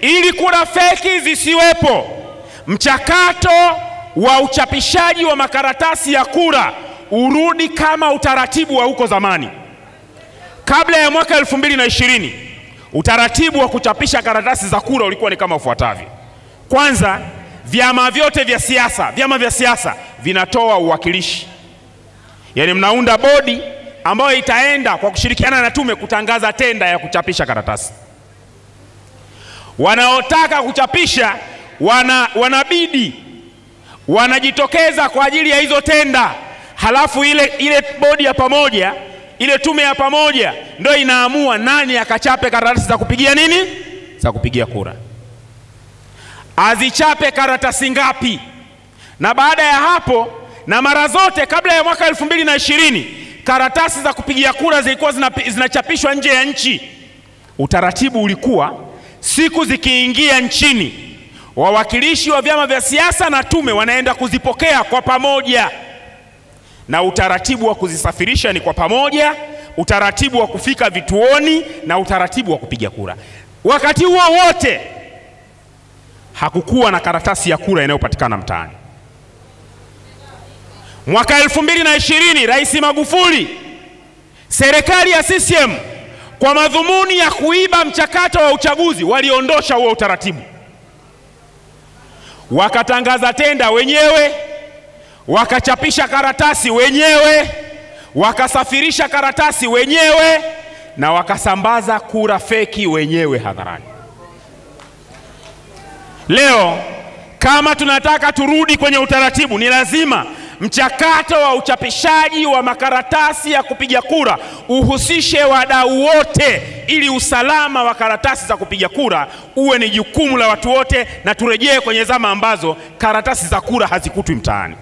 Ili kura feki zisiwepo, mchakato wa uchapishaji wa makaratasi ya kura urudi kama utaratibu wa huko zamani. Kabla ya mwaka 2020, utaratibu wa kuchapisha karatasi za kura ulikuwa ni kama ufuatavyo. Kwanza, vyama vyote vya siasa vinatoa uwakilishi. Yaani mnaunda bodi ambayo itaenda kwa kushirikiana na tume kutangaza tenda ya kuchapisha karatasi. Wanaotaka kuchapisha wanabidi wanajitokeza kwa ajili ya hizo tenda. Halafu ile bodi ya pamoja, ile tume ya pamoja ndio inaamua nani akachape karatasi za kupigia nini? Za kupigia kura. Azichape karatasi ngapi? Na baada ya hapo, na mara zote kabla ya mwaka 2020, karatasi za kupigia kura zilikuwa zinachapishwa nje ya nchi. Utaratibu ulikuwa siku zikiingia nchini, wawakilishi wa vyama vya siasa na tume wanaenda kuzipokea kwa pamoja, na utaratibu wa kuzisafirisha ni kwa pamoja, utaratibu wa kufika vituoni na utaratibu wa kupiga kura. Wakati huo wote hakukuwa na karatasi ya kura inayopatikana mtaani. Mwaka 2020, Rais Magufuli, serikali ya CCM, kwa madhumuni ya kuiba mchakato wa uchaguzi, waliondosha huo utaratibu. Wakatangaza tenda wenyewe, wakachapisha karatasi wenyewe, wakasafirisha karatasi wenyewe, na wakasambaza kura feki wenyewe hadharani. Leo kama tunataka turudi kwenye utaratibu, ni lazima mchakato wa uchapishaji wa makaratasi ya kupiga kura uhusishe wadau wote, ili usalama wa karatasi za kupiga kura uwe ni jukumu la watu wote, na turejee kwenye zama ambazo karatasi za kura hazikutwi mtaani.